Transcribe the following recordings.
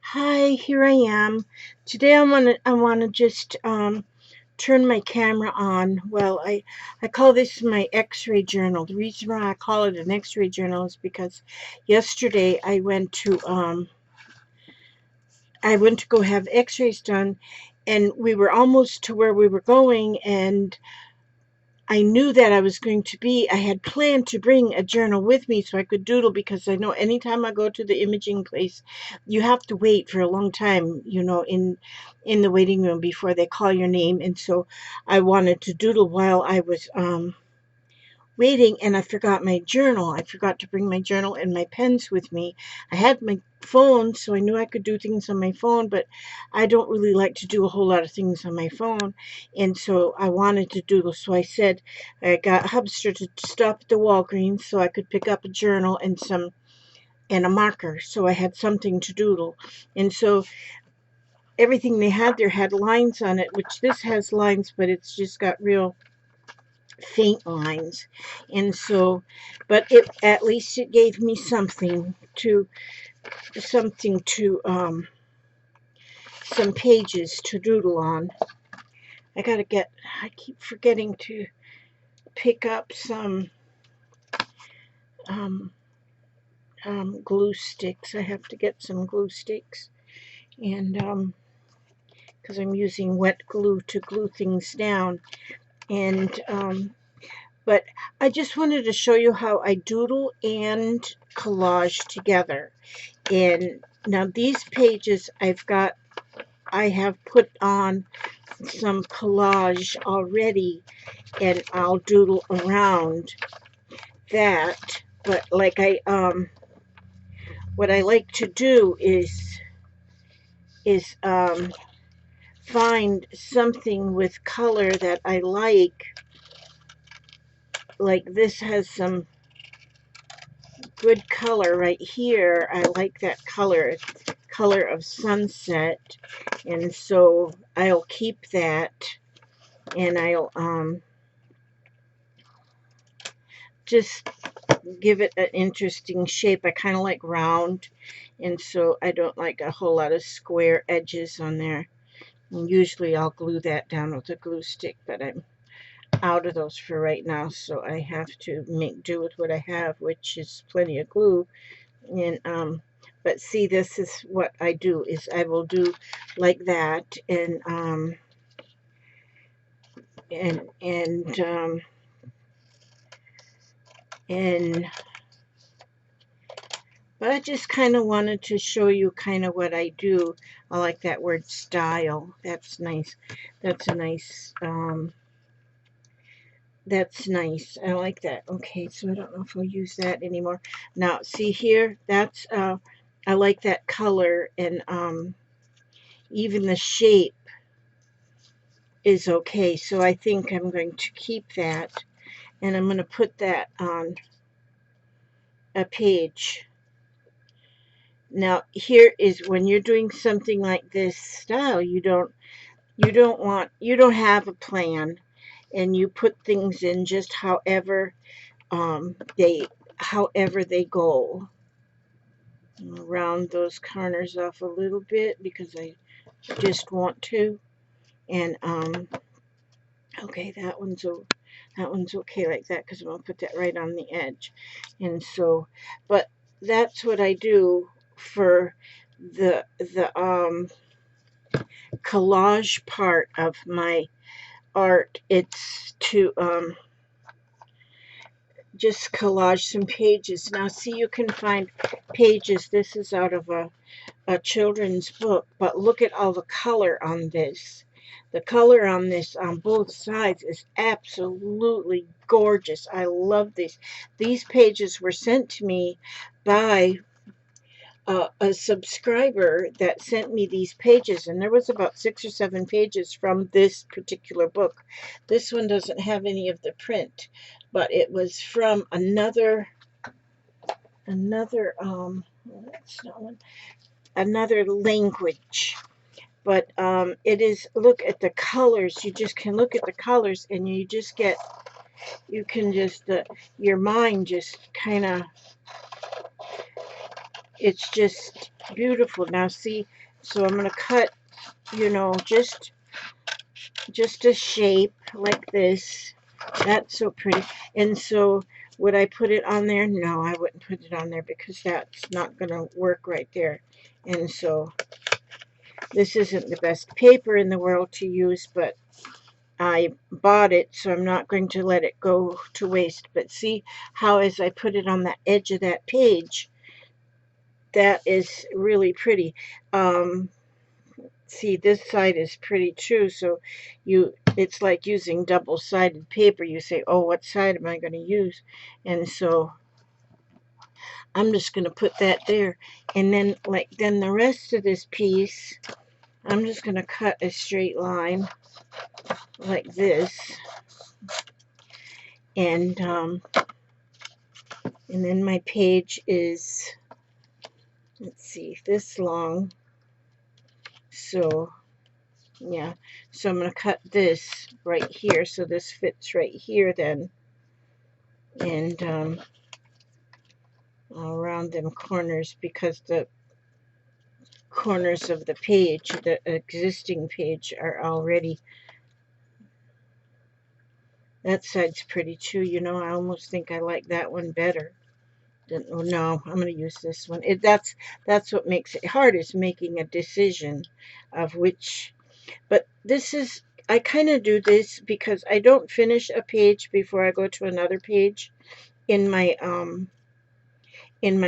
Hi, here I am. Today I wanna just turn my camera on. Well, I call this my X-ray journal. The reason why I call it an X-ray journal is because yesterday I went to go have X-rays done, and we were almost to where we were going, and I knew that I had planned to bring a journal with me so I could doodle, because I know anytime I go to the imaging place, you have to wait for a long time, in the waiting room before they call your name. And so I wanted to doodle while I was waiting, and I forgot my journal. I forgot to bring my journal and my pens with me. I had my phone, so I knew I could do things on my phone, but I don't really like to do a whole lot of things on my phone. And so I wanted to doodle. So I got Hubster to stop at the Walgreens so I could pick up a journal and a marker, so I had something to doodle. And so everything they had there had lines on it, which this has lines, but it's just got real faint lines. And so, but it at least it gave me something to some pages to doodle on. I keep forgetting to pick up some um, glue sticks. I have to get some glue sticks, and because I'm using wet glue to glue things down. And but I just wanted to show you how I doodle and collage together. And now these pages I have put on some collage already, and I'll doodle around that. But what I like to do is find something with color that I like. Like this has some good color right here. I like that color of sunset, and so I'll keep that, and I'll just give it an interesting shape. I kind of like round, and so I don't like a whole lot of square edges on there. And usually I'll glue that down with a glue stick, but I'm out of those for right now, so I have to make do with what I have, which is plenty of glue. And but see, this is what I do, is I will do like that, and and but I just kind of wanted to show you kind of what I do. I like that word style. That's nice. That's a nice that's nice. I like that. Okay, so I don't know if I'll use that anymore. Now, see here, that's I like that color, and even the shape is okay. So I think I'm going to keep that, and I'm going to put that on a page. Now, here is when you're doing something like this style, you don't have a plan, and you put things in just however they go. I'll round those corners off a little bit because I just want to. And okay, that one's okay like that, because I'm gonna put that right on the edge. And so, but that's what I do for the collage part of my art. It's to just collage some pages. Now, see, you can find pages. This is out of a children's book, but look at all the color on this. The color on this on both sides is absolutely gorgeous. I love these. These pages were sent to me by a subscriber that sent me these pages, and there was about 6 or 7 pages from this particular book. This one doesn't have any of the print, but it was from another that's not one, another language. But it is, look at the colors. You just can look at the colors, and you can just your mind just kind of it's just beautiful. Now see, so I'm going to cut, you know, just a shape like this. That's so pretty. And so would I put it on there? No, I wouldn't put it on there because that's not going to work right there. And so this isn't the best paper in the world to use, but I bought it, so I'm not going to let it go to waste. But see how as I put it on the edge of that page, that is really pretty. See, this side is pretty too, so it's like using double-sided paper. You say, oh, what side am I going to use? And so I'm just going to put that there. And then the rest of this piece, I'm just going to cut a straight line like this. And then my page is, let's see, this long. So yeah, so I'm going to cut this right here so this fits right here then. And I'll round them corners because the corners of the page, the existing page, are already, that side's pretty too, you know. I almost think I like that one better. Oh, no, I'm going to use this one. That's what makes it hard, is making a decision of which. But this is, I kind of do this because I don't finish a page before I go to another page in my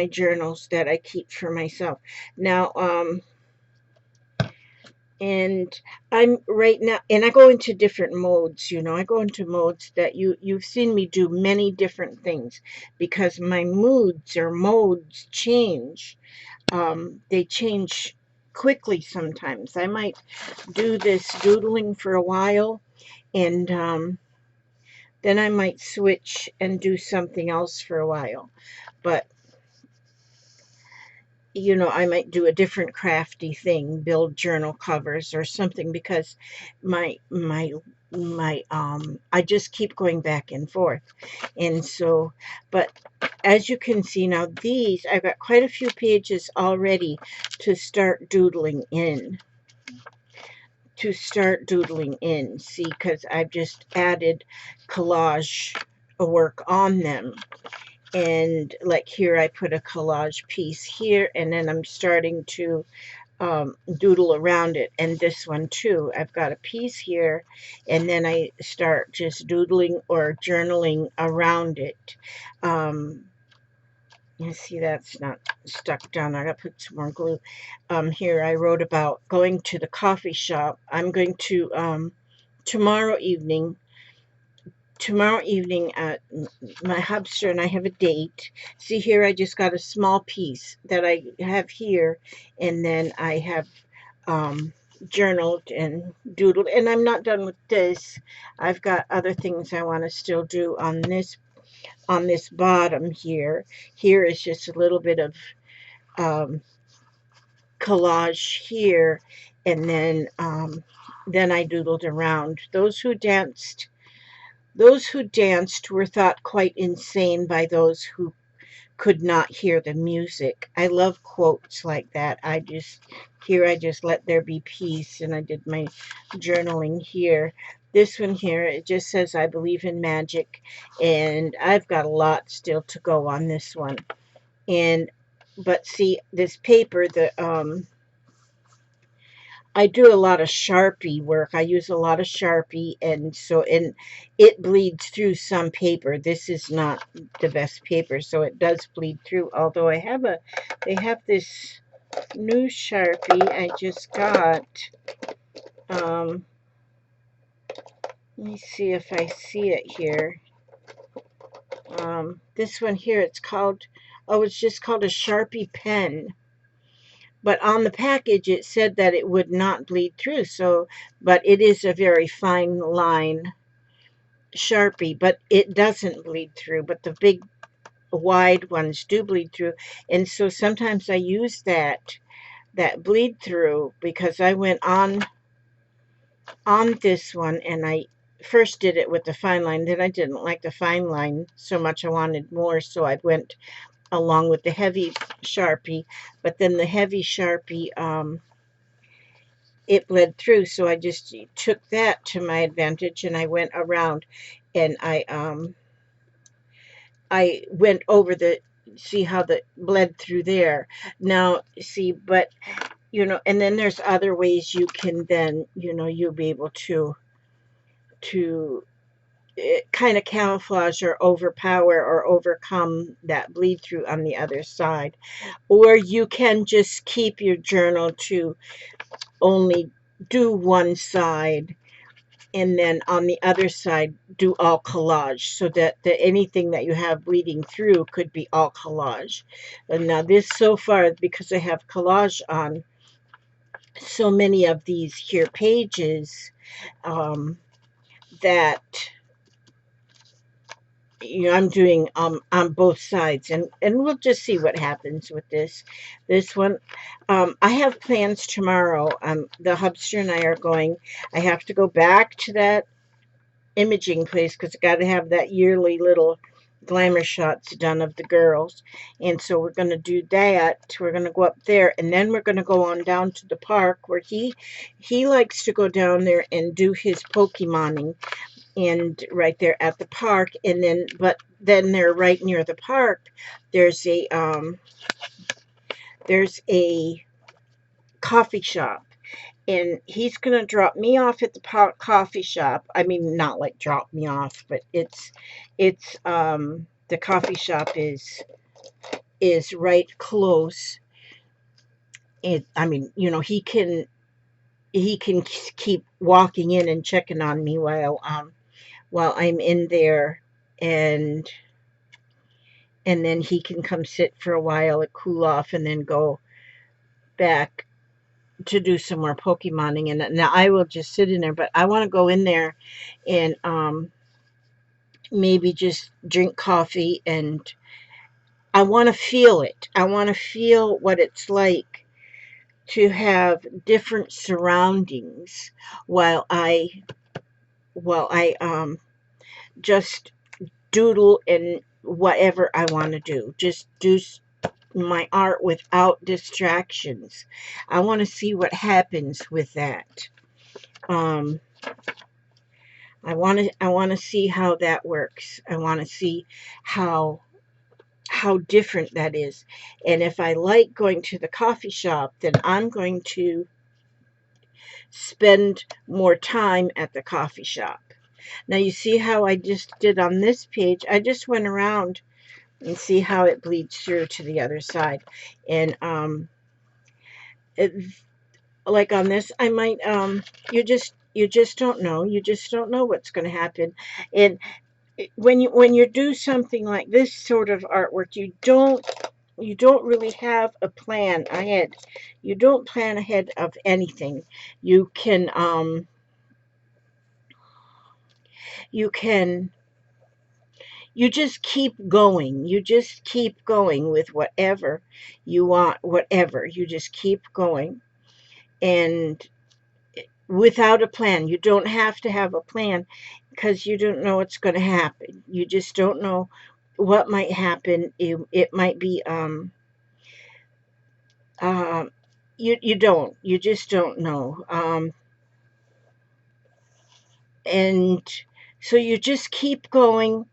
journals that I keep for myself. Now, and I'm right now, and I go into different modes, you know. I go into modes that you've seen me do many different things because my moods or modes change. They change quickly sometimes. I might do this doodling for a while, and then I might switch and do something else for a while. But you know, I might do a different crafty thing, build journal covers or something, because my I just keep going back and forth. And so, but as you can see now, these, I've got quite a few pages already to start doodling in. See, because I've just added collage work on them. And like here, I put a collage piece here, and then I'm starting to doodle around it. And this one too, I've got a piece here, and then I start just doodling or journaling around it. You see, that's not stuck down. I gotta put some more glue. Here I wrote about going to the coffee shop. I'm going to tomorrow evening, my hubster and I have a date. See here, I just got a small piece that I have here, and then I have journaled and doodled, and I'm not done with this. I've got other things I want to still do on this bottom here. Here is just a little bit of collage here, and then I doodled around. Those who danced were thought quite insane by those who could not hear the music. I love quotes like that. I just let there be peace, and I did my journaling here. This one here, it just says, I believe in magic, and I've got a lot still to go on this one. But see, this paper, I do a lot of Sharpie work. I use a lot of Sharpie, and it bleeds through some paper. This is not the best paper, so it does bleed through. Although they have this new Sharpie I just got. Let me see if I see it here. This one here, it's just called a Sharpie pen. But on the package, it said that it would not bleed through. But it is a very fine line Sharpie, but it doesn't bleed through. But the big, wide ones do bleed through. And so sometimes I use that bleed through, because I went on this one, and I first did it with the fine line. Then I didn't like the fine line so much. I wanted more, so I went along with the heavy Sharpie, but then the heavy Sharpie, it bled through, so I just took that to my advantage, and I went around, and I went over the, see how the bled through there. Now, see, but, you know, and then there's other ways you can then, you know, you'll be able to kind of camouflage or overpower or overcome that bleed through on the other side. Or you can just keep your journal to only do one side, and then on the other side do all collage, so that anything that you have bleeding through could be all collage. And now this, so far, because I have collage on so many of these here pages, that, you know, I'm doing on both sides, and we'll just see what happens with this one. I have plans tomorrow. The hubster and I are going. I have to go back to that imaging place because I got to have that yearly little glamour shots done of the girls, and so we're going to do that. We're going to go up there, and then we're going to go on down to the park where he likes to go down there and do his Pokemoning, and right there at the park. And then, but then they're right near the park, there's a coffee shop, and he's gonna drop me off at the coffee shop. I mean, not like drop me off, but it's the coffee shop is right close. I mean, you know, he can keep walking in and checking on me while I'm in there, and then he can come sit for a while and cool off, and then go back to do some more Pokemoning. And now I will just sit in there, but I want to go in there and maybe just drink coffee, and I want to feel it. I want to feel what it's like to have different surroundings while I just doodle and whatever I want to do. Just do my art without distractions. I want to see what happens with that. I want to see how that works. I want to see how different that is. And if I like going to the coffee shop, then I'm going to spend more time at the coffee shop. Now you see how I just did on this page. I just went around and see how it bleeds through to the other side. And it, like on this, I might you just don't know. You just don't know what's going to happen. And when you do something like this sort of artwork, you don't really have a plan ahead. You don't plan ahead of anything. You can you can you just keep going. You just keep going with whatever you want, whatever. You just keep going, and without a plan. You don't have to have a plan because you don't know what's going to happen. You just don't know what might happen. It might be you just don't know, and so you just keep going,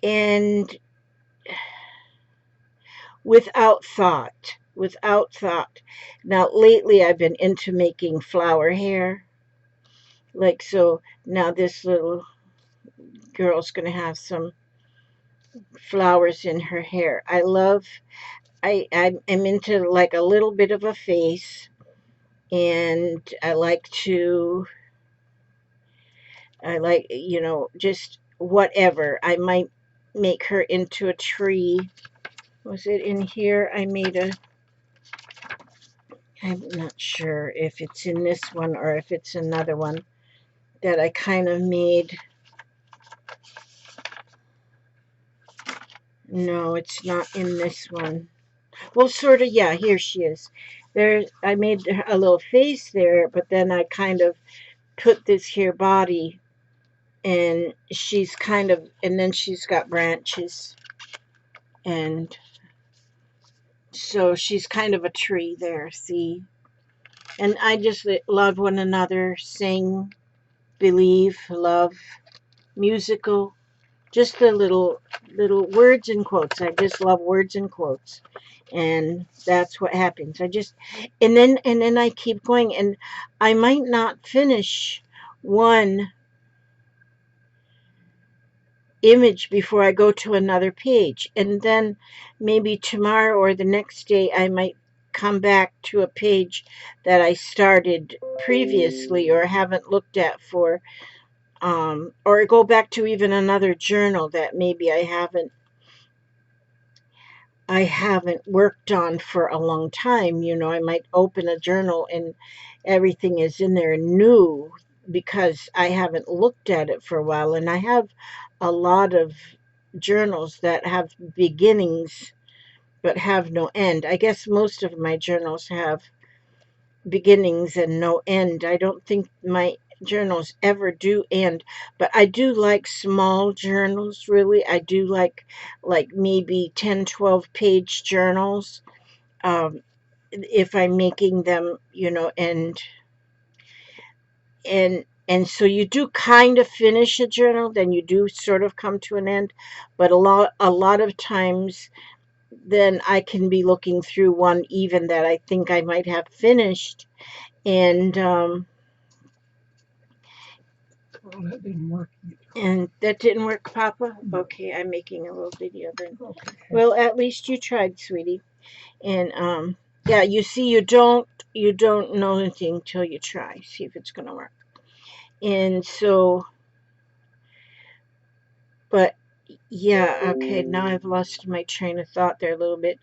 and without thought. Now lately I've been into making flower hair, like, so now this little girl's going to have some flowers in her hair. I'm into like a little bit of a face, and I like, you know, just whatever. I might make her into a tree. Was it in here? I'm not sure if it's in this one or if it's another one that I kind of made. No, it's not in this one. Well, sort of, yeah, here she is. There, I made a little face there, but then I kind of put this here body, and she's kind of, and then she's got branches, and So she's kind of a tree there, see? And I just love one another, sing, believe, love, musical, just the little words and quotes. I just love words and quotes. And that's what happens. And then I keep going, and I might not finish one image before I go to another page. And then maybe tomorrow or the next day I might come back to a page that I started previously or haven't looked at for or go back to even another journal that maybe I haven't worked on for a long time. I might open a journal and everything is in there new because I haven't looked at it for a while. And I have a lot of journals that have beginnings but have no end. I guess most of my journals have beginnings and no end. I don't think my journals ever do end, but I do like small journals, really. I do like maybe 10, 12 page journals, if I'm making them, and so you do kind of finish a journal, then you do sort of come to an end, but a lot of times then I can be looking through one even that I think I might have finished, and Well, that didn't work either. and that didn't work, Papa? Okay, I'm making a little video then. Okay. Well, at least you tried, sweetie. And yeah, you see, you don't know anything till you try. See if it's gonna work. And so, but yeah, okay. Now I've lost my train of thought there a little bit,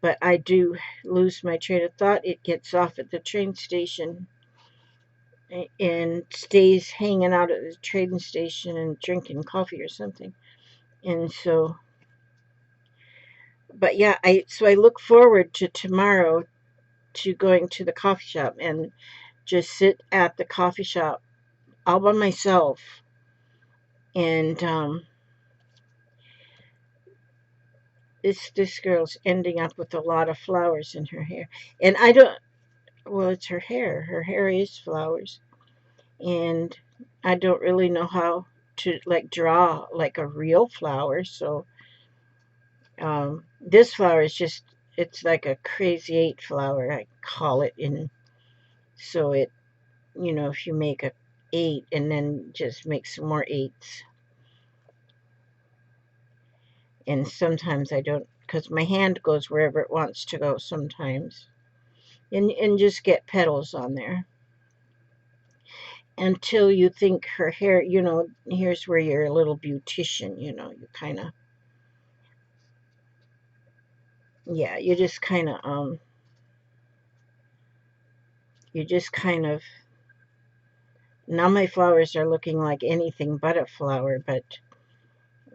but I do lose my train of thought. It gets off at the train station and stays hanging out at the train station and drinking coffee or something. And so, but yeah, I look forward to tomorrow to going to the coffee shop and just sit at the coffee shop all by myself. And this girl's ending up with a lot of flowers in her hair, and I don't. Well, it's her hair. Her hair is flowers, and I don't really know how to like draw like a real flower. So this flower is just, it's like a crazy eight flower, I call it. And so if you make a eight and then just make some more eights. And sometimes I don't, because my hand goes wherever it wants to go sometimes. And just get petals on there until you think her hair, here's where you're a little beautician, you kind of, yeah, you just kind of, now my flowers are looking like anything but a flower, but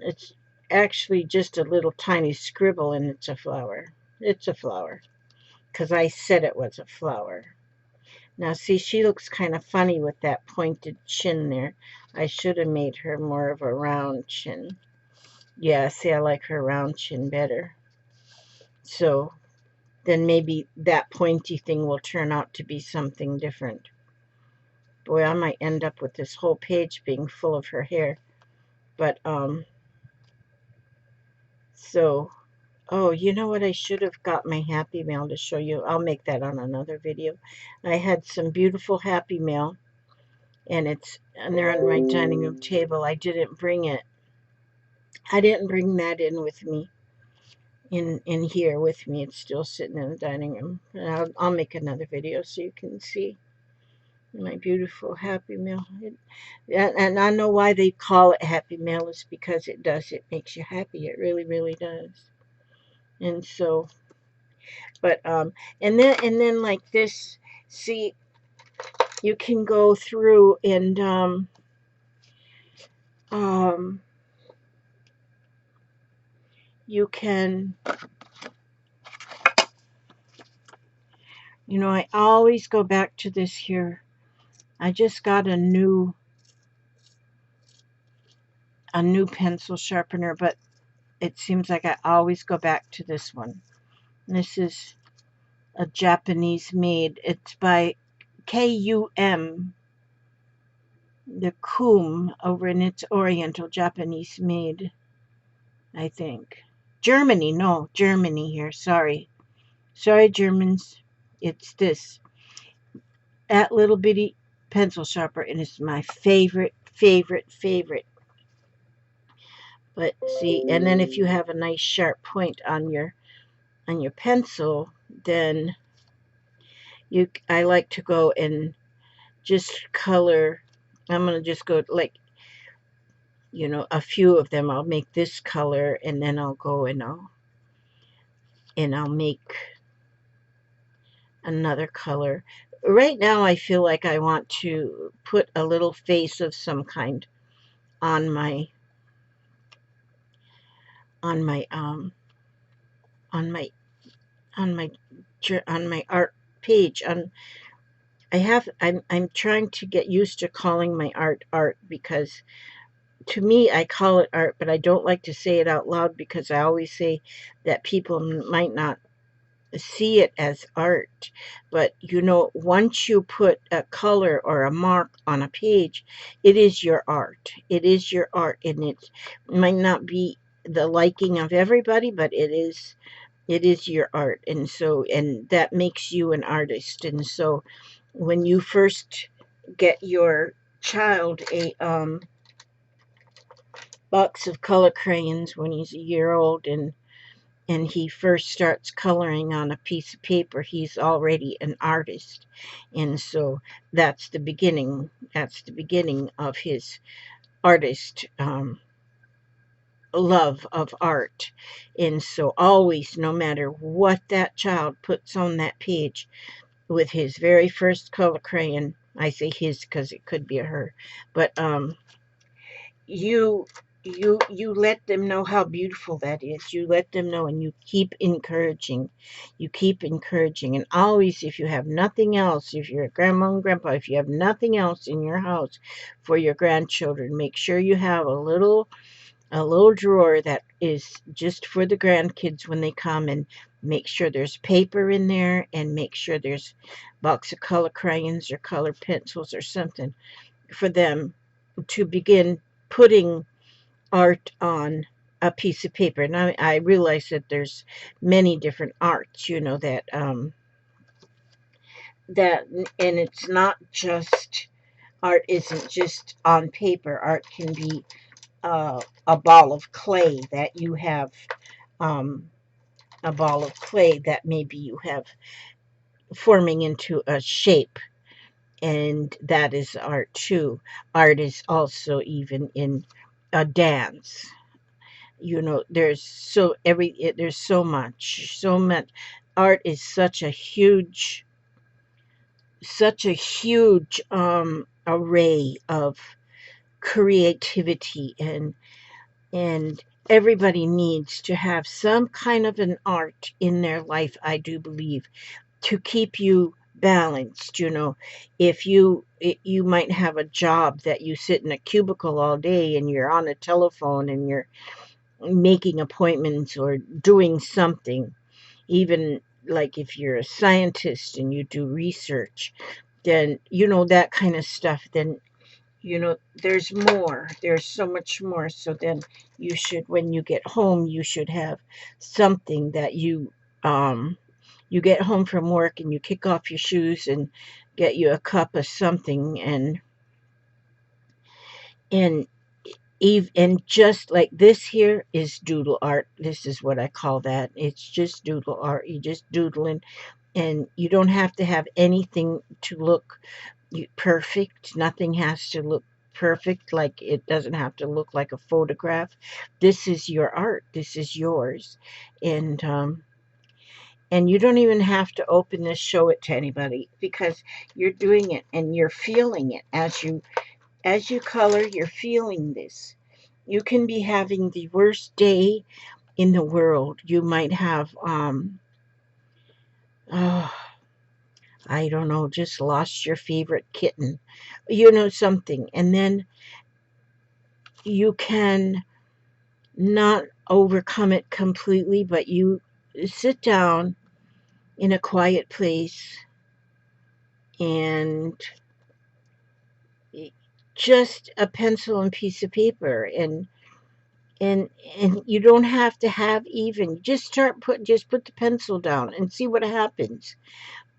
it's actually just a little tiny scribble and it's a flower. It's a flower because I said it was a flower. Now, see, she looks kind of funny with that pointed chin there. I should have made her more of a round chin. Yeah, see, I like her round chin better. So then maybe that pointy thing will turn out to be something different. Boy, I might end up with this whole page being full of her hair. But, so, oh, you know what? I should have got my Happy Mail to show you. I'll make that on another video. I had some beautiful Happy Mail, and they're on my dining room table. I didn't bring it. I didn't bring that in with me, in here with me. It's still sitting in the dining room. And I'll make another video so you can see my beautiful Happy Meal. And I know why they call it Happy Meal is because it does. It makes you happy. It really, really does. And so, but and then like this, see, you can go through and um you can, I always go back to this here. I just got a new pencil sharpener, but it seems like I always go back to this one. This is a Japanese made. It's by KUM, the Kum over in its Oriental Japanese made, I think. Germany, no, Germany here. Sorry. Sorry, Germans. It's this. That little bitty pencil sharper, and it's my favorite, favorite, favorite. But see, and then if you have a nice sharp point on your pencil, then I like to go and just color. I'm gonna just go like, a few of them. I'll make this color, and then I'll go and I'll make another color. Right now, I feel like I want to put a little face of some kind on my on my um on my on my on my art page. I'm trying to get used to calling my art, because to me I call it art, but I don't like to say it out loud, because I always say that people might not see it as art. But once you put a color or a mark on a page, it is your art. It is your art, and it might not be the liking of everybody, but it is your art. And that makes you an artist. And so when you first get your child a box of color crayons when he's a year old, and he first starts coloring on a piece of paper, he's already an artist. And so that's the beginning. That's the beginning of his artist love of art. And so always, no matter what that child puts on that page with his very first color crayon, I say his because it could be a her, but you you let them know how beautiful that is. You let them know, and you keep encouraging. You keep encouraging. And always, if you have nothing else, if you're a grandma and grandpa, if you have nothing else in your house for your grandchildren, make sure you have a little drawer that is just for the grandkids when they come, and make sure there's paper in there, and make sure there's a box of color crayons or color pencils or something for them to begin putting art on a piece of paper. And I realize that there's many different arts, that and it's not just art isn't just on paper. Art can be a ball of clay that you have, um, a ball of clay that maybe you have forming into a shape, and that is art too. Art is also even in a dance. There's so much. Art is such a huge array of creativity, and everybody needs to have some kind of an art in their life, I do believe, to keep you balanced. If you might have a job that you sit in a cubicle all day, and you're on a telephone, and you're making appointments or doing something, even like if you're a scientist and you do research, then that kind of stuff, then there's so much more. So then when you get home, you should have something that you get home from work, and you kick off your shoes and get you a cup of something, and and just like this here is doodle art. This is what I call that. It's just doodle art. You just doodling, and you don't have to have anything to look perfect. Nothing has to look perfect. Like, it doesn't have to look like a photograph. This is your art. This is yours. And you don't even have to open this, show it to anybody, because you're doing it and you're feeling it as you color. You're feeling this. You can be having the worst day in the world. You might have oh, I don't know, just lost your favorite kitten, something. And then you can not overcome it completely, but sit down in a quiet place and just a pencil and piece of paper, and and you don't have to have even, just put the pencil down and see what happens,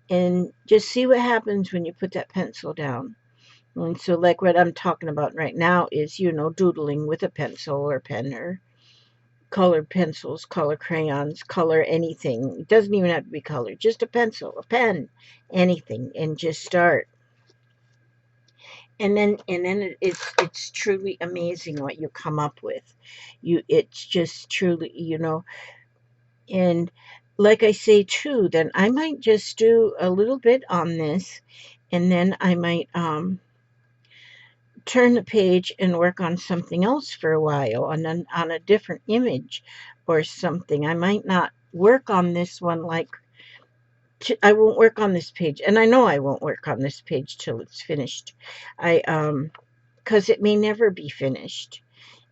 and just see what happens when you put that pencil down. And so like what I'm talking about right now is, doodling with a pencil or pen, or colored pencils, color crayons, color anything. It doesn't even have to be colored, just a pencil, a pen, anything, and just start. And then it's truly amazing what you come up with. It's just truly, and like I say too, then I might just do a little bit on this, and then I might turn the page and work on something else for a while, on a different image or something. I might not work on this one, like I won't work on this page, and I know I won't work on this page till it's finished. I because it may never be finished.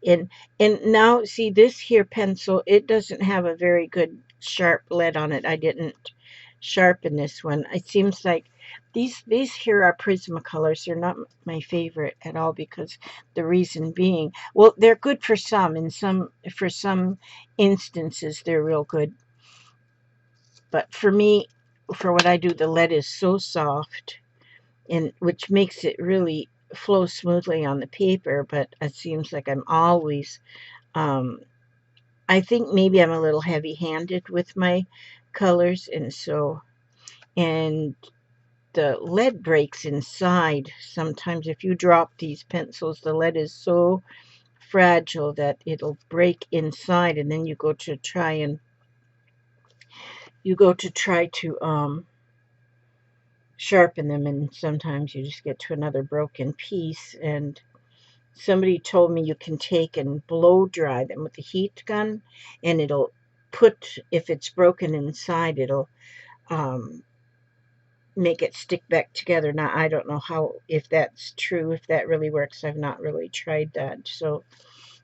And now see this here pencil, it doesn't have a very good sharp lead on it. I didn't sharpen this one. It seems like these here are Prismacolors. They're not my favorite at all, because the reason being, well, they're good for some, and for some instances they're real good. But for me, for what I do, the lead is so soft, and which makes it really flow smoothly on the paper. But it seems like I'm always um, I think maybe I'm a little heavy-handed with my colors, and the lead breaks inside. Sometimes if you drop these pencils, the lead is so fragile that it'll break inside, and then you go to try to sharpen them, and sometimes you just get to another broken piece. And somebody told me you can take and blow dry them with a heat gun, and if it's broken inside, it'll um, make it stick back together. Now, I don't know if that's true, if that really works. I've not really tried that. So,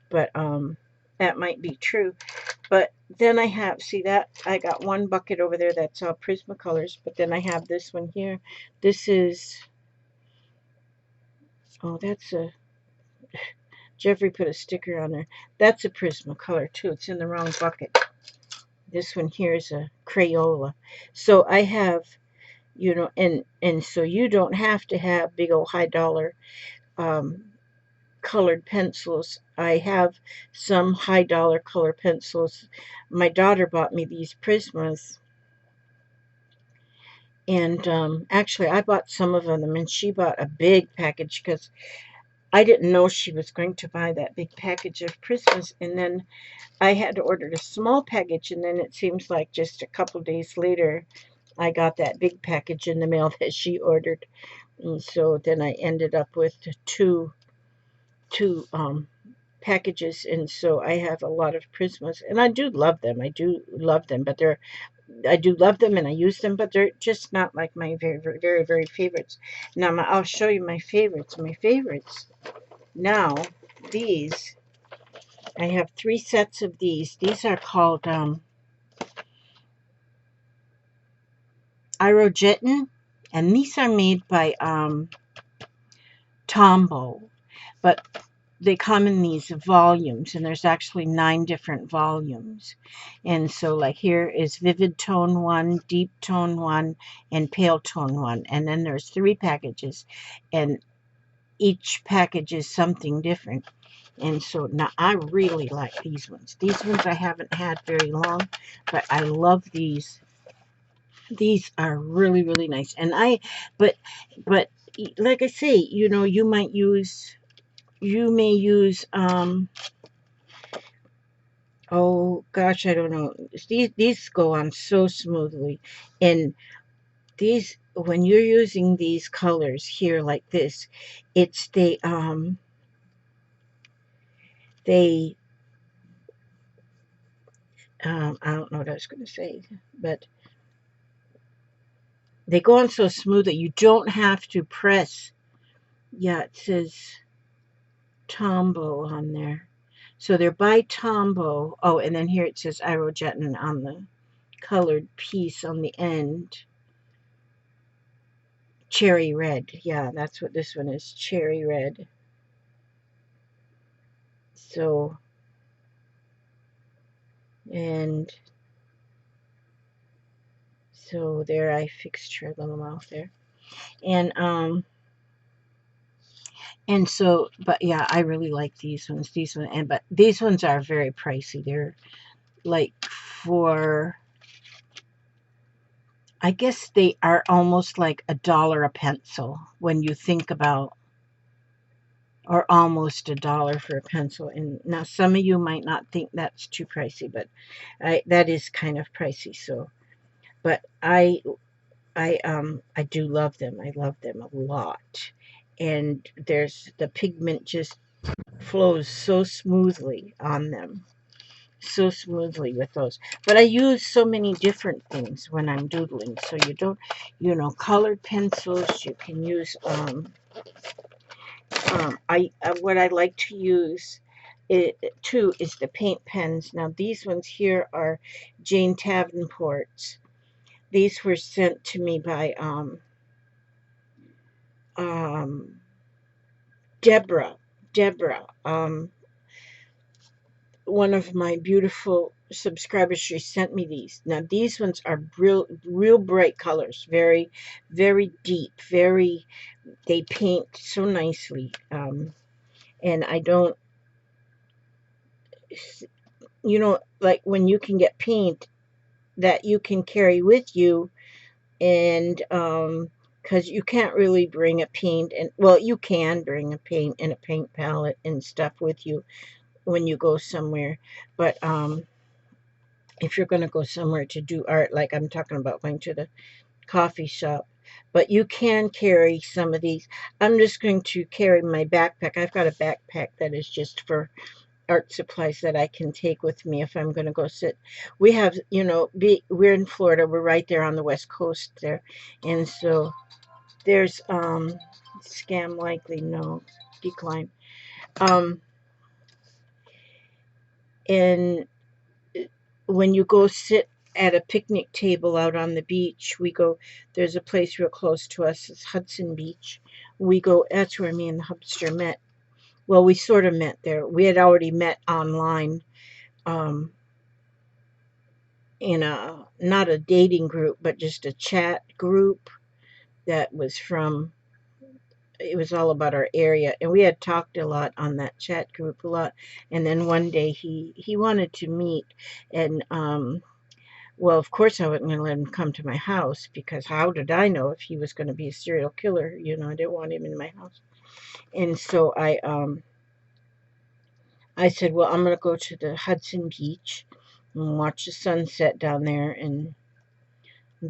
but that might be true. But then see that I got one bucket over there that's all Prismacolors, but then I have this one here. This is, oh, Jeffrey put a sticker on there. That's a Prismacolor too. It's in the wrong bucket. This one here is a Crayola. So I have, and so you don't have to have big old high dollar um, colored pencils. I have some high dollar color pencils. My daughter bought me these Prismas, and actually I bought some of them, and she bought a big package, because I didn't know she was going to buy that big package of Prismas. And then I had to order a small package, and then it seems like just a couple days later I got that big package in the mail that she ordered. And so then I ended up with two packages, and so I have a lot of Prismas, and I do love them. I do love them, but I do love them, and I use them, but they're just not like my very, very, very, very favorites. Now, I'll show you my favorites. My favorites now, these, I have 3 sets of these. These are called Irogetin, and these are made by Tombow, but they come in these volumes, and there's actually 9 different volumes. And so like here is vivid tone 1, deep tone 1, and pale tone 1. And then there's 3 packages, and each package is something different. And so now I really like these ones. These ones I haven't had very long, but I love these. These are really, really nice. But like I say, you may use oh gosh, I don't know. These go on so smoothly. And these, when you're using these colors here like this, it's they I don't know what I was going to say, but they go on so smooth that you don't have to press. Yeah, it says Tombow on there. So they're by Tombow. Oh, and then here it says Irogetin on the colored piece on the end. Cherry red. Yeah, that's what this one is. Cherry red. So, and so there I fixed her little mouth there. And so, but yeah, I really like these ones. These ones, but these ones are very pricey. They're like for, I guess they are almost like $1 a pencil when you think about, or almost $1 for a pencil. And now some of you might not think that's too pricey, but that is kind of pricey. So, but I do love them. I love them a lot. And there's the pigment just flows so smoothly on them. So smoothly with those. But I use so many different things when I'm doodling. So you don't, colored pencils. You can use, what I like to use too is the paint pens. Now these ones here are Jane Davenport's. These were sent to me by um, Deborah. Deborah. One of my beautiful subscribers, she sent me these. Now these ones are real bright colors, very, very deep, very, they paint so nicely. And I don't, like when you can get paint that you can carry with you, and because you can't really bring a paint, and well, you can bring a paint and a paint palette and stuff with you when you go somewhere, but if you're going to go somewhere to do art, like I'm talking about going to the coffee shop, but you can carry some of these. I'm just going to carry my backpack. I've got a backpack that is just for art supplies that I can take with me if I'm going to go sit. We have, we're in Florida. We're right there on the West Coast there. And so there's, scam likely, no, decline. Um, and when you go sit at a picnic table out on the beach, there's a place real close to us, it's Hudson Beach. That's where me and the hubster met. Well, we sort of met there. We had already met online, um, in not a dating group, but just a chat group that was it was all about our area. And we had talked a lot on that chat group a lot. And then one day he wanted to meet, and, well, of course, I wasn't going to let him come to my house because how did I know if he was going to be a serial killer? I didn't want him in my house. And so I said, well, I'm going to go to the Hudson Beach and watch the sunset down there and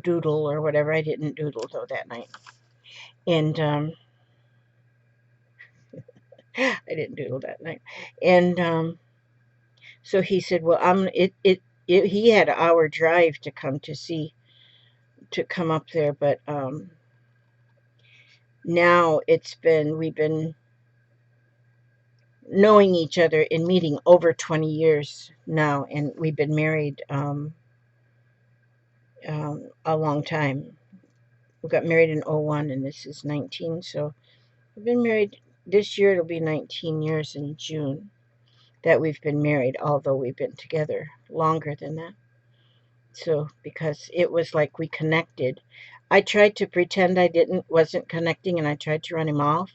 doodle or whatever. I didn't doodle though that night. And I didn't doodle that night. And so he said, well, he had an hour drive to come up there, but now we've been knowing each other and meeting over 20 years now, and we've been married a long time. We got married in '01, and this is 19, so we've been married. This year it'll be 19 years in June that we've been married, although we've been together longer than that. So because it was like we connected. I tried to pretend wasn't connecting, and I tried to run him off.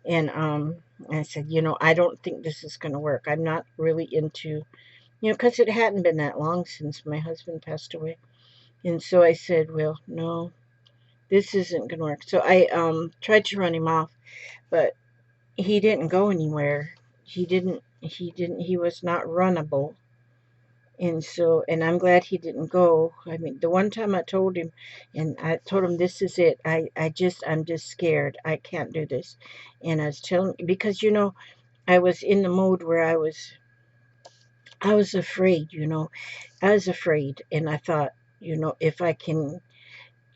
And I said, I don't think this is going to work. I'm not really into, because it hadn't been that long since my husband passed away. And so I said, well, no, this isn't going to work. So I tried to run him off, but he didn't go anywhere. He was not runnable. And I'm glad he didn't go. I mean, the one time I told him, and I told him, this is it. I'm just scared. I can't do this. And I was telling, because, I was in the mode where I was afraid, I was afraid. And I thought, if I can,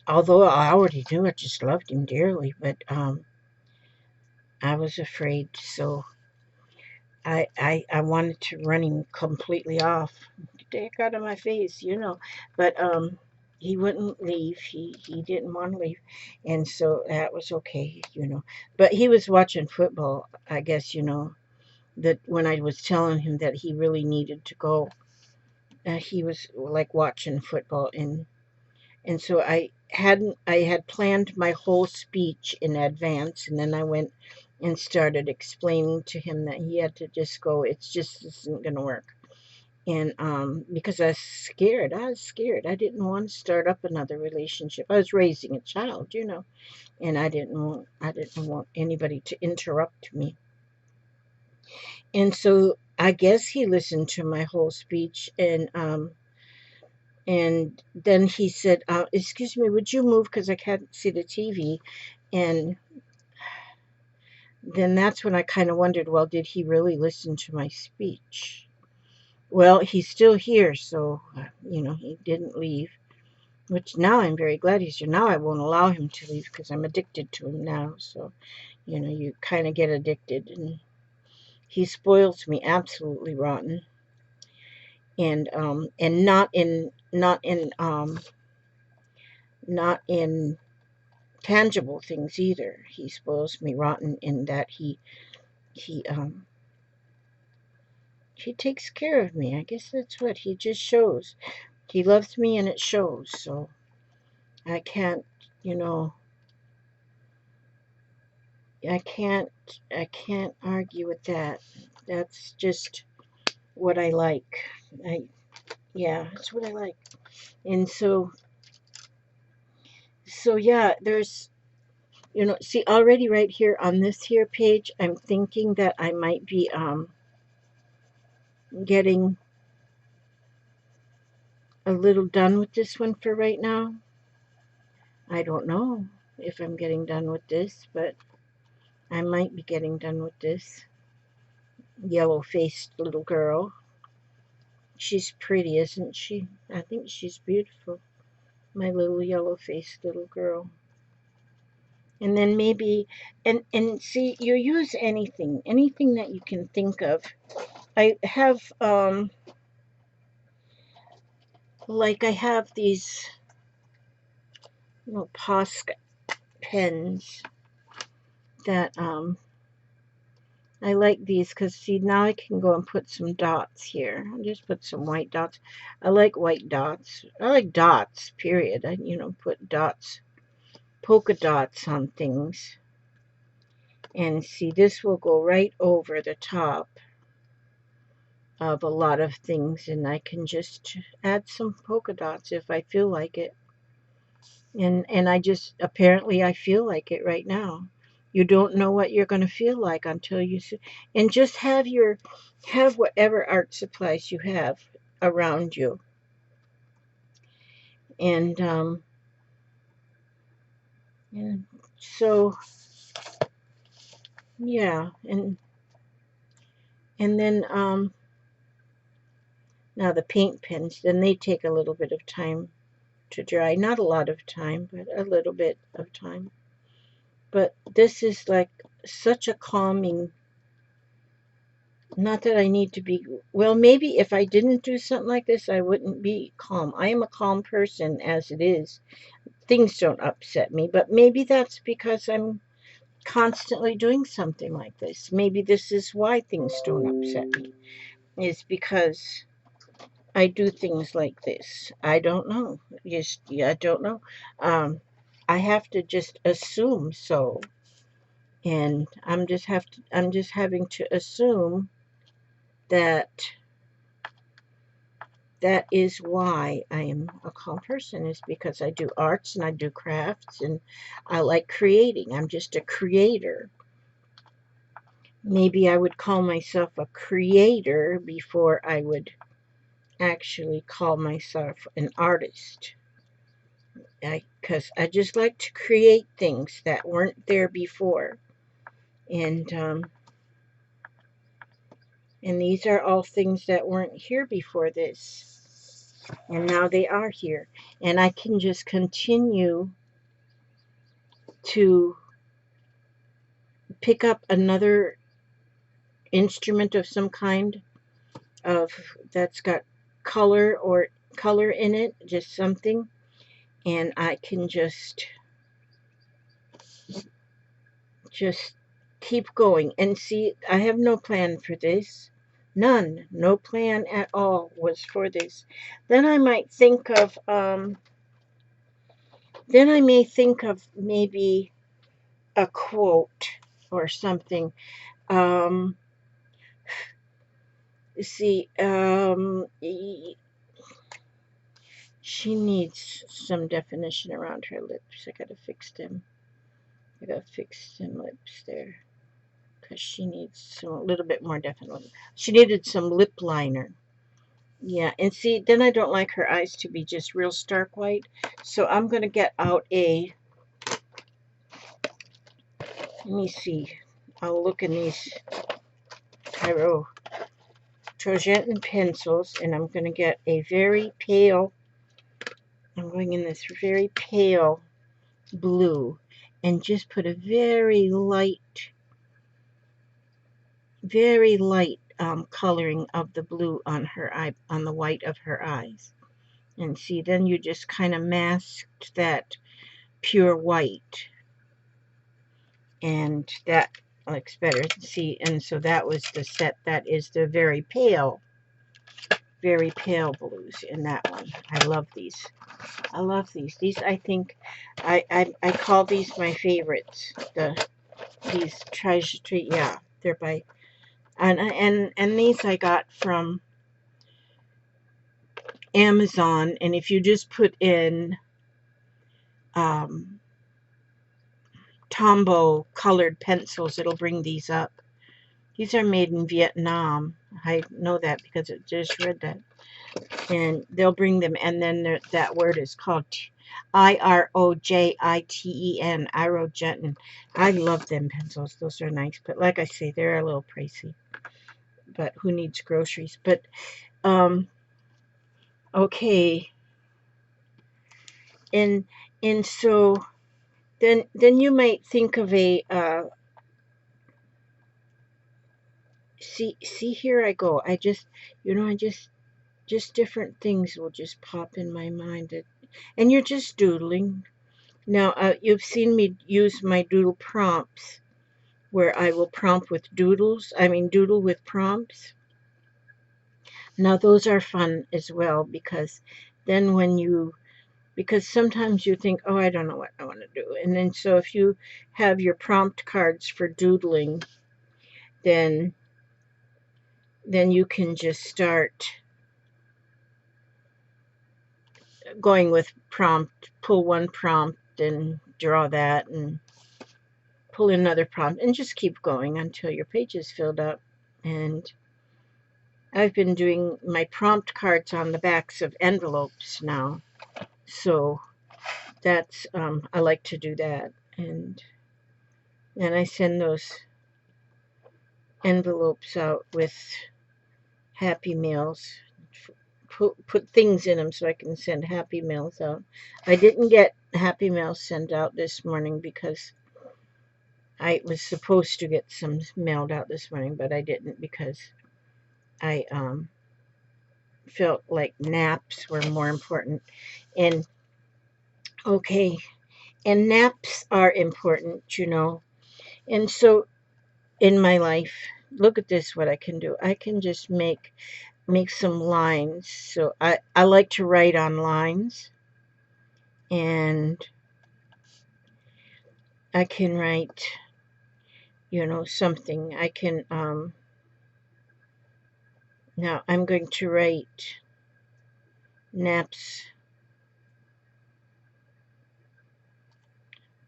although I already knew I just loved him dearly, but I was afraid. So I wanted to run him completely off. the heck out of my face, you know. But he wouldn't leave. He didn't want to leave, and so that was okay, you know. But he was watching football, I guess, you know. That when I was telling him that he really needed to go, he was like watching football, and so I had planned my whole speech in advance, and then I went and started explaining to him that he had to just go. It's just isn't going to work. And because I was scared. I didn't want to start up another relationship. I was raising a child, you know, and I didn't want anybody to interrupt me. And so I guess he listened to my whole speech, and then he said, "Excuse me, would you move because I can't see the TV?" And then that's when I kind of wondered, well, did he really listen to my speech? Well, he's still here, so you know, he didn't leave. Which now I'm very glad he's here. Now I won't allow him to leave because I'm addicted to him now. So, you know, you kind of get addicted, and he spoils me absolutely rotten, and not in tangible things either. He spoils me rotten in that he he takes care of me. I guess that's what he just shows. He loves me and it shows. So I can't, you know, I can't I can't argue with that. That's just what I like. I Yeah, that's what I like. And so yeah, there's, you know, see already right here on this here page, I'm thinking that I might be getting a little done with this one for right now. I don't know if I'm getting done with this, but I might be getting done with this yellow-faced little girl. She's pretty, isn't she? I think she's beautiful. My little yellow-faced little girl. And then maybe, and see, you use anything that you can think of. I have, like I have these, you know, Posca pens that, I like these because, see, now I can go and put some dots here. I'll just put some white dots. I like white dots. I like dots, period. I, you know, put dots, polka dots on things. And see, this will go right over the top of a lot of things, and I can just add some polka dots if I feel like it. And I just, apparently I feel like it right now. You don't know what you're going to feel like until you see, and just have whatever art supplies you have around you. And and so yeah, and then now the paint pens, then they take a little bit of time to dry. Not a lot of time, but a little bit of time. But this is like such a calming, not that I need to be, well, maybe if I didn't do something like this, I wouldn't be calm. I am a calm person as it is. Things don't upset me, but maybe that's because I'm constantly doing something like this. Maybe this is why things don't upset me, is because I do things like this. I don't know. Just, yeah, I don't know. I have to just assume so, and I'm just having to assume that that is why I am a calm person, is because I do arts and I do crafts and I like creating. I'm just a creator. Maybe I would call myself a creator before I would actually call myself an artist. Because I just like to create things that weren't there before. And and these are all things that weren't here before this. And now they are here. And I can just continue to pick up another instrument of some kind of that's got color or color in it, just something, and I can just keep going. And see, I have no plan for this. None. No plan at all was for this. Then I might think of, then I may think of maybe a quote or something. Um, see, she needs some definition around her lips. I gotta fix them. I gotta fix some lips there. Because she needs some, a little bit more definite. She needed some lip liner. Yeah, and see, then I don't like her eyes to be just real stark white. So I'm going to get out a, let me see. I'll look in these Trojan pencils, and I'm going to get a very pale, I'm going in this very pale blue, and just put a very light coloring of the blue on her eye, on the white of her eyes. And see, then you just kind of masked that pure white, and that looks better. See, and so that was the set. That is the very pale blues in that one. I love these. I love these. These, I think, I call these my favorites. These treasure tree. Yeah, they're by, and these I got from Amazon. And if you just put in Tombow colored pencils, it'll bring these up. These are made in Vietnam. I know that because I just read that. And they'll bring them, and then that word is called Irojiten, Irojetin. I love them pencils. Those are nice, but like I say, they're a little pricey. But who needs groceries? But okay, and so then you might think of a see here I go. I just different things will just pop in my mind. And you're just doodling. Now, you've seen me use my doodle prompts, where I will prompt with doodles. Doodle with prompts. Now, those are fun as well, because then because sometimes you think, oh, I don't know what I want to do. And then so if you have your prompt cards for doodling, then you can just start going with prompt, pull one prompt and draw that, and pull another prompt, and just keep going until your page is filled up. And I've been doing my prompt cards on the backs of envelopes now, so that's I like to do that. And I send those envelopes out with Happy Meals, put things in them so I can send Happy Meals out. I didn't get Happy Meals sent out this morning because I was supposed to get some mailed out this morning, but I didn't because I felt like naps were more important. And okay, and naps are important, And so in my life, look at this, what I can do. I can just make some lines. So I like to write on lines, and I can write, something. I can now I'm going to write naps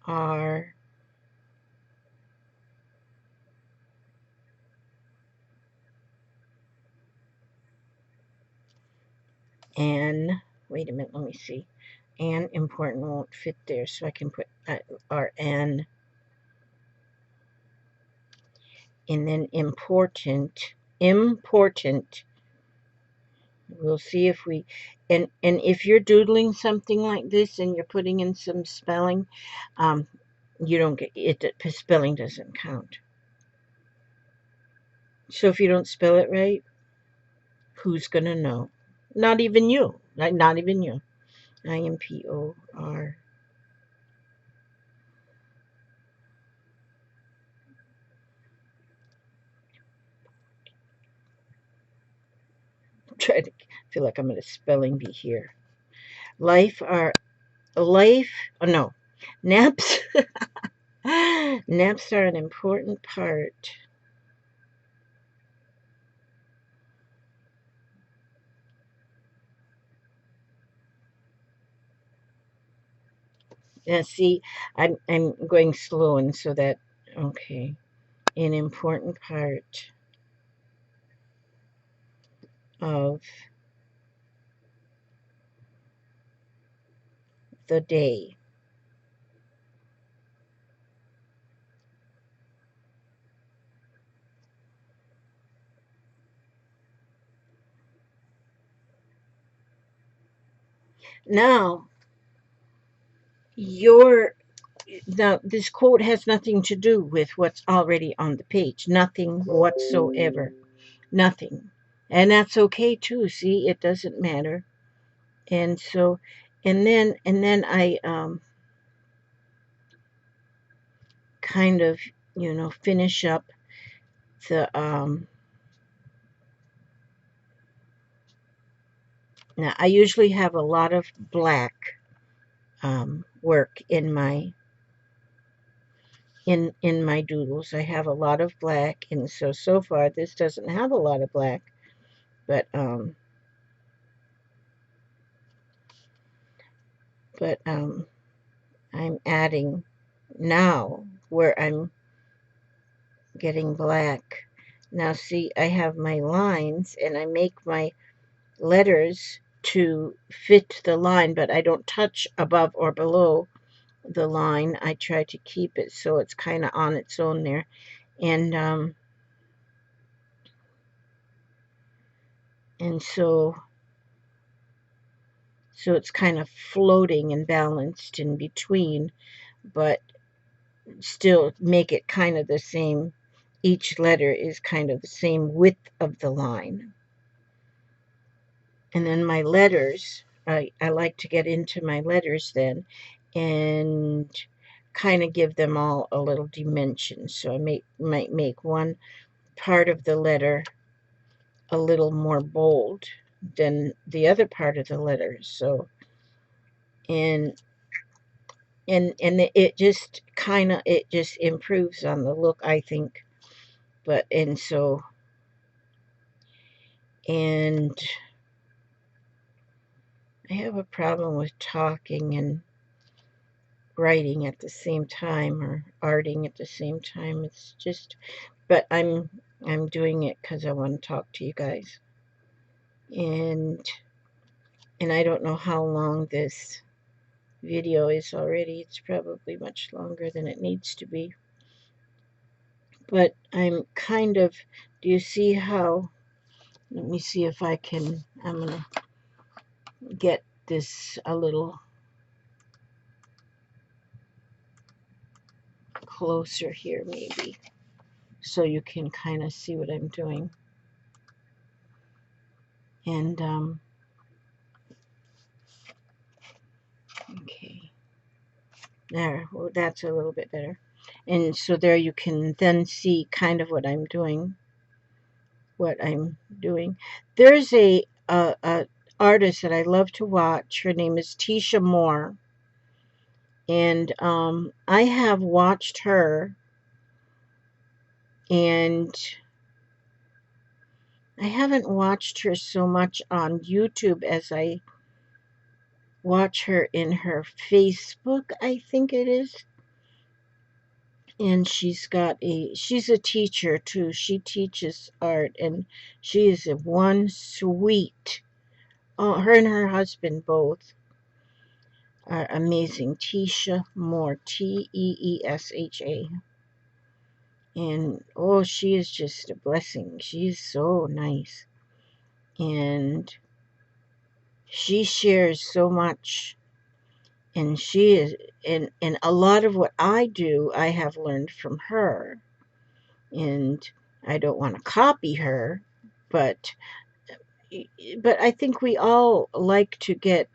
are an, wait a minute, let me see. An important won't fit there, so I can put are an, and then important. We'll see if we, and if you're doodling something like this and you're putting in some spelling, you don't get it. Spelling doesn't count. So if you don't spell it right, who's gonna know? Not even you. Not even you. IMPOR. Try to feel like I'm in a spelling bee here. Life are life. Oh no, naps. Naps are an important part. Yeah, see, I'm going slow, and so that okay, an important part of the day. Now, your now this quote has nothing to do with what's already on the page. Nothing whatsoever. Nothing. And that's okay too. See, it doesn't matter. And so and then I kind of, finish up the now I usually have a lot of black work in my doodles. I have a lot of black, and so far this doesn't have a lot of black, but I'm adding now where I'm getting black. Now see, I have my lines, and I make my letters to fit the line, but I don't touch above or below the line. I try to keep it so it's kind of on its own there, and so it's kind of floating and balanced in between, but still make it kind of the same. Each letter is kind of the same width of the line. And then my letters, I like to get into my letters then and kind of give them all a little dimension. So I might make one part of the letter a little more bold than the other part of the letter. So and it just it just improves on the look, I think. But and I have a problem with talking and writing at the same time or arting at the same time. It's just, but I'm doing it because I want to talk to you guys. And I don't know how long this video is already. It's probably much longer than it needs to be. But I'm kind of, do you see how, let me see if I can, I'm going to get this a little closer here maybe, so you can kind of see what I'm doing. And okay, there, well, that's a little bit better. And so there you can then see kind of what I'm doing. There's a artist that I love to watch. Her name is Tisha Moore, and I have watched her, and I haven't watched her so much on YouTube as I watch her in her Facebook, I think it is. And she's a teacher too. She teaches art, and she is a one sweet. Oh, her and her husband both are amazing. Tisha Moore, Teesha. And oh, she is just a blessing. She is so nice. And she shares so much. And she is, and a lot of what I do, I have learned from her. And I don't want to copy her, but but I think we all like to get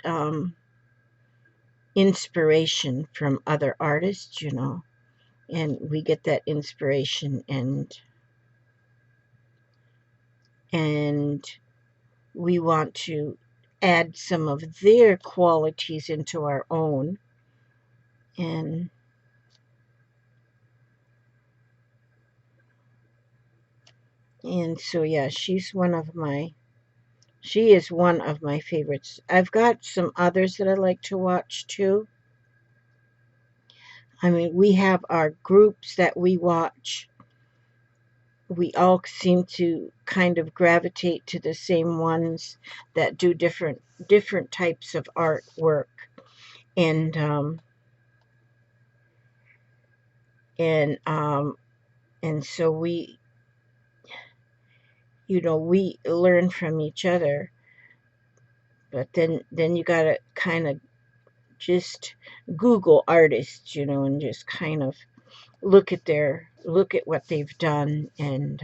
inspiration from other artists, you know, and we get that inspiration and we want to add some of their qualities into our own. And so yeah, she is one of my favorites. I've got some others that I like to watch too. I mean, we have our groups that we watch. We all seem to kind of gravitate to the same ones that do different types of artwork. And and um and so we learn from each other. But then you gotta kind of just Google artists, and just kind of look at what they've done, and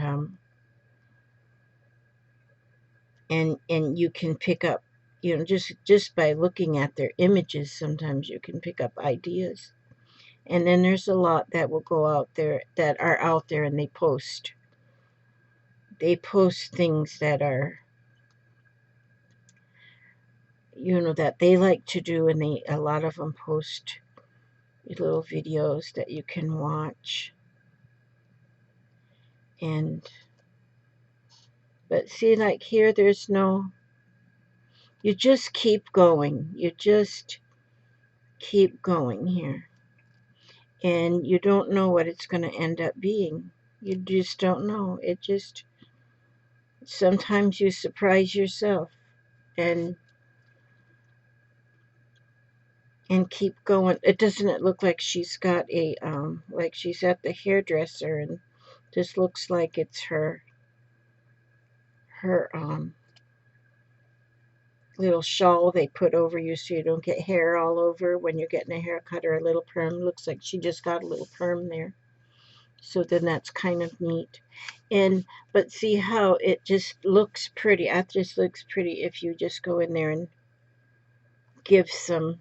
you can pick up, just by looking at their images, sometimes you can pick up ideas. And then there's a lot that will go out there, that are out there, and they post things that are, that they like to do, and a lot of them post little videos that you can watch. And but see, like here, you just keep going. You just keep going here. And you don't know what it's going to end up being. You just don't know. Sometimes you surprise yourself, and keep going. It look like she's got like she's at the hairdresser, and this looks like it's her little shawl they put over you so you don't get hair all over when you're getting a haircut or a little perm. Looks like she just got a little perm there. So then that's kind of neat. But see how it just looks pretty. That just looks pretty if you just go in there and give some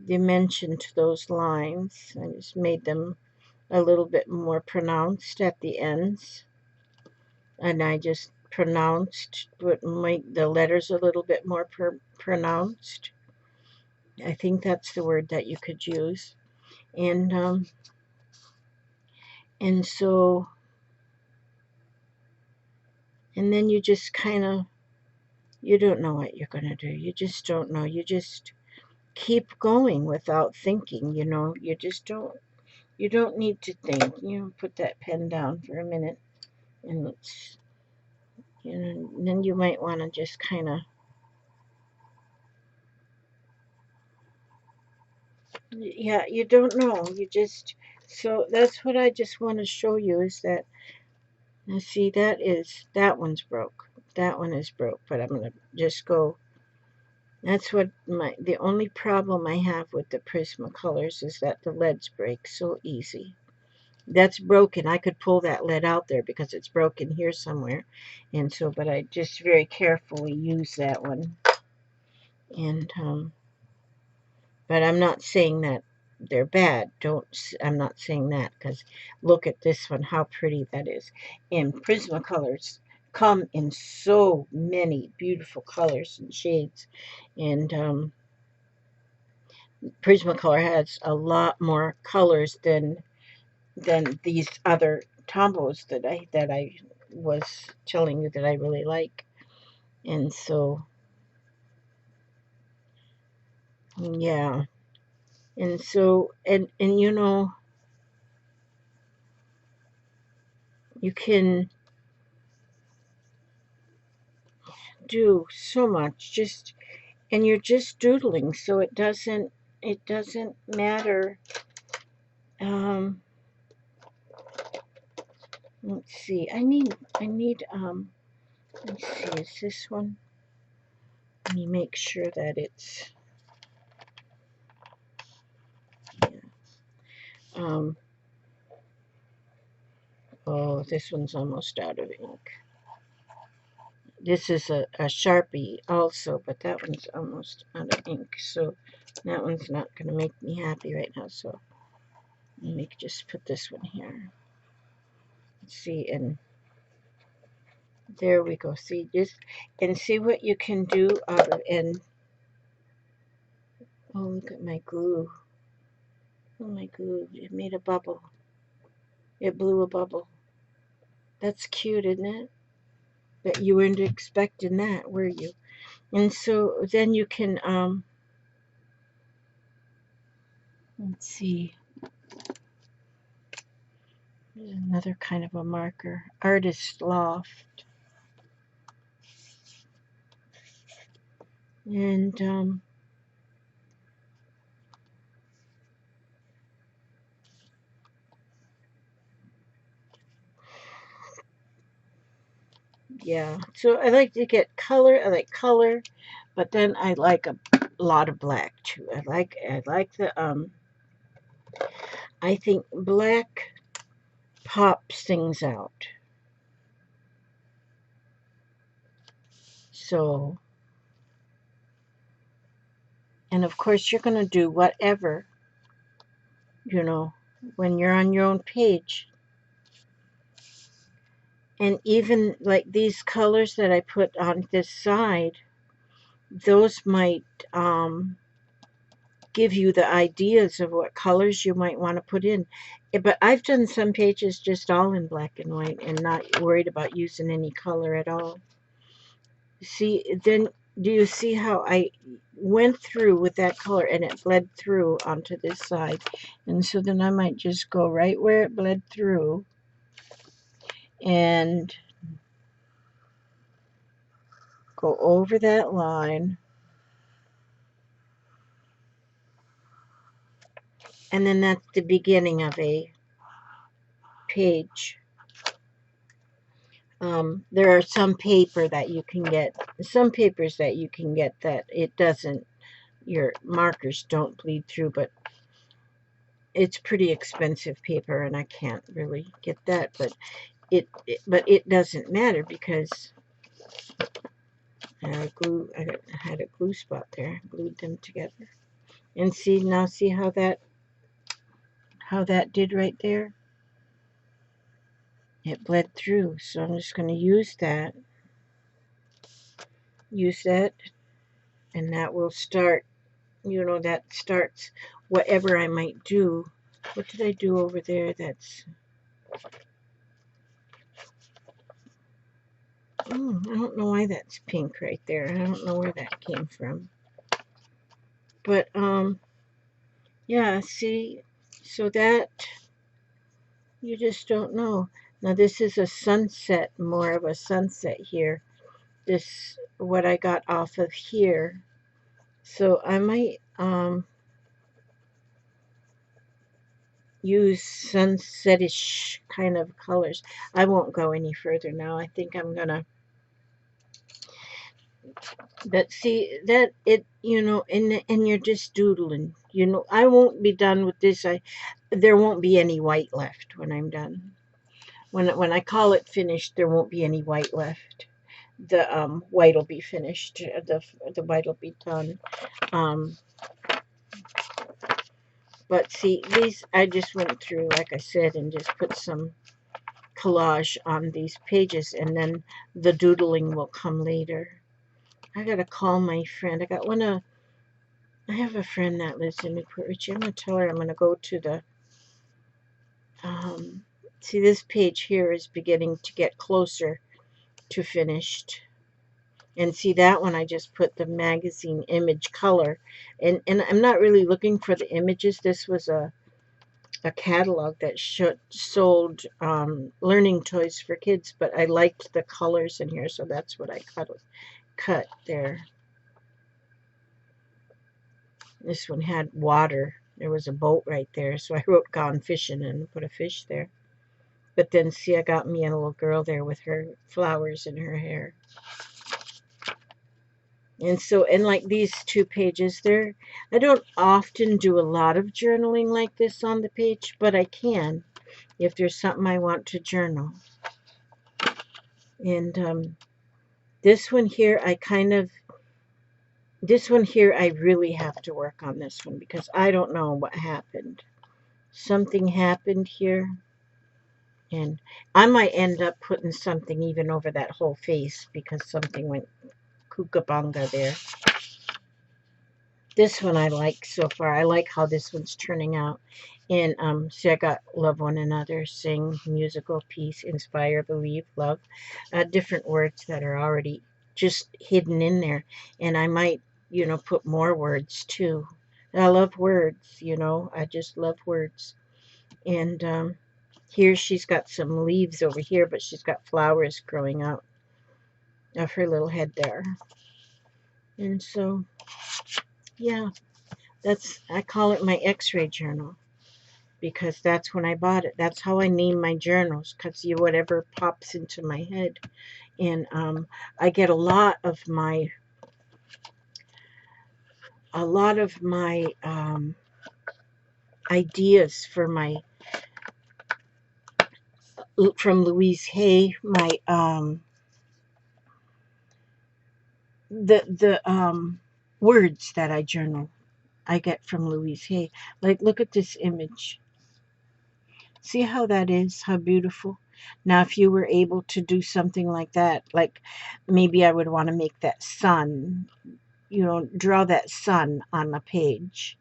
dimension to those lines. I just made them a little bit more pronounced at the ends. And I just make the letters a little bit more pronounced. I think that's the word that you could use. And and so and then you just kind of, you don't know what you're going to do. You just don't know. You just keep going without thinking, you don't need to think. Put that pen down for a minute, and then you might want to just kind of, yeah, you don't know. So that's what I just want to show you, is that, now see, that one's broke. That one is broke, but I'm going to just go. That's the only problem I have with the Prismacolors is that the leads break so easy. That's broken. I could pull that lead out there because it's broken here somewhere. And so, but I just very carefully use that one. And, but I'm not saying that they're bad. I'm not saying that, because look at this one, how pretty that is. And Prismacolors come in so many beautiful colors and shades. And, Prismacolor has a lot more colors than these other Tombos that I was telling you that I really like. And so, yeah. And so, and you can do so much, and you're just doodling, so it doesn't matter. um let's see, let's see, is this one, let me make sure that it's, yeah. Oh, this one's almost out of ink. This is a Sharpie also, but that one's almost out of ink, so that one's not going to make me happy right now. So let me just put this one here. Let's see, and there we go. See, just and see what you can do out of, and oh, look at my glue. Oh, my glue, it made a bubble. It blew a bubble. That's cute, isn't it? But you weren't expecting that, were you? And so then you can, let's see, there's another kind of a marker, Artist Loft. And yeah, so I like to get color. I like color, but then I like a lot of black too. I like the I think black pops things out. So, and of course you're going to do whatever, you know, when you're on your own page. And even like these colors that I put on this side, those might give you the ideas of what colors you might want to put in. But I've done some pages just all in black and white and not worried about using any color at all. See, then do you see how I went through with that color and it bled through onto this side? And so then I might just go right where it bled through and go over that line. And then that's the beginning of a page. There are some paper that you can get, some papers that you can get that it doesn't, your markers don't bleed through, but it's pretty expensive paper and I can't really get that, but it doesn't matter because I had a glue spot there, glued them together. And see, now see how that did right there? It bled through, so I'm just going to use that, and that will start, you know, that starts whatever I might do. What did I do over there? That's, oh, I don't know why that's pink right there. I don't know where that came from. But, yeah, see, so that, you just don't know. Now this is a sunset, more of a sunset here. This, what I got off of here. So I might, use sunsetish kind of colors. I won't go any further now. I think I'm gonna, but see that it, you know, and you're just doodling, you know. I won't be done with this. There won't be any white left when I'm done. When I call it finished, there won't be any white left. The white will be finished. The white will be done. But see, these I just went through, like I said, and just put some collage on these pages, and then the doodling will come later. I gotta call my friend. I have a friend that lives in Newport Richie. I'm gonna tell her I'm gonna go to the, see, this page here is beginning to get closer to finished. And see, that one I just put the magazine image color, and I'm not really looking for the images. This was a catalog that sold learning toys for kids, but I liked the colors in here, so that's what I cut there. This one had water. There was a boat right there, so I wrote "gone fishing" and put a fish there. But then see, I got me a little girl there with her flowers in her hair. And so, and like these two pages there, I don't often do a lot of journaling like this on the page, but I can if there's something I want to journal. And This one here, this one here, I really have to work on this one because I don't know what happened. Something happened here, and I might end up putting something even over that whole face because something went kookaburra there. This one I like so far. I like how this one's turning out. And see, I got love one another, sing, musical, peace, inspire, believe, love. Different words that are already just hidden in there. And I might, put more words too. I love words, I just love words. And here she's got some leaves over here, but she's got flowers growing out of her little head there. And so, yeah, I call it my x-ray journal because that's when I bought it. That's how I name my journals, because whatever pops into my head. And I get a lot of my ideas from Louise Hay, my the words that I journal I get from Louise Hay. Like, look at this image. See how that is? How beautiful? Now, if you were able to do something like that, like maybe I would want to make that sun, draw that sun on a page.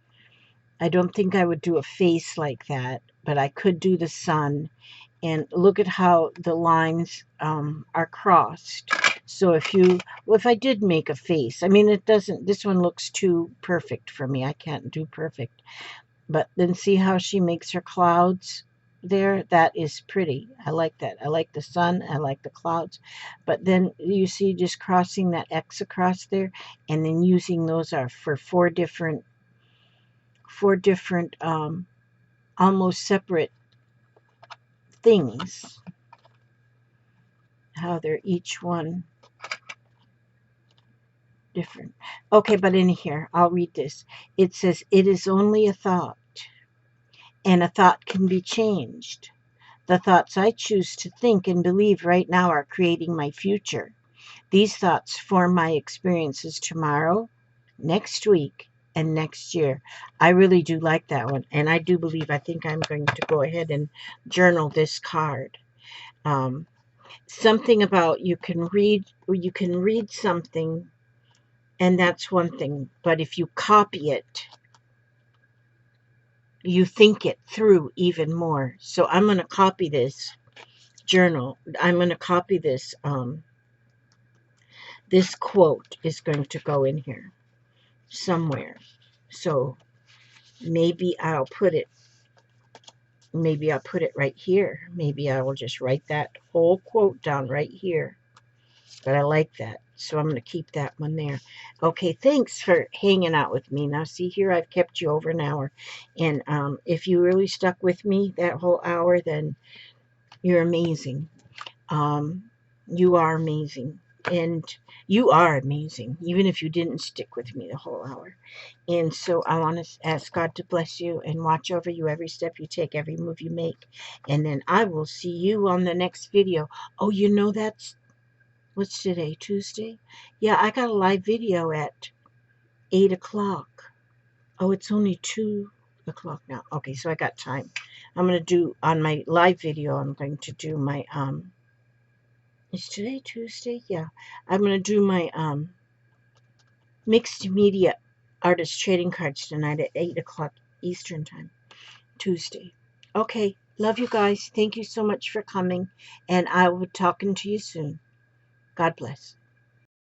I don't think I would do a face like that, but I could do the sun. And look at how the lines are crossed. So if I did make a face, I mean, this one looks too perfect for me. I can't do perfect. But then see how she makes her clouds there? That is pretty. I like that. I like the sun. I like the clouds. But then you see just crossing that X across there and then using those are for four different almost separate things. How they're each one different. Okay, but in here, I'll read this. It says, "It is only a thought, and a thought can be changed. The thoughts I choose to think and believe right now are creating my future. These thoughts form my experiences tomorrow, next week, and next year." I really do like that one, and I do believe, I think I'm going to go ahead and journal this card. Um, Something about you can read something, and that's one thing, but if you copy it, you think it through even more. So I'm going to copy this journal. I'm going to copy this quote is going to go in here somewhere. So maybe I'll put it right here. Maybe I will just write that whole quote down right here. But I like that. So I'm going to keep that one there. Okay, thanks for hanging out with me. Now, see here, I've kept you over an hour. And if you really stuck with me that whole hour, then you're amazing. Um, you are amazing. And you are amazing, even if you didn't stick with me the whole hour. And so I want to ask God to bless you and watch over you every step you take, every move you make. And then I will see you on the next video. Oh, what's today? Tuesday? Yeah, I got a live video at 8 o'clock. Oh, it's only 2 o'clock now. Okay, so I got time. I'm going to do, on my live video, I'm going to do my, is today Tuesday? Yeah. I'm going to do my, mixed media artist trading cards tonight at 8 o'clock Eastern time, Tuesday. Okay, love you guys. Thank you so much for coming, and I will be talking to you soon. God bless.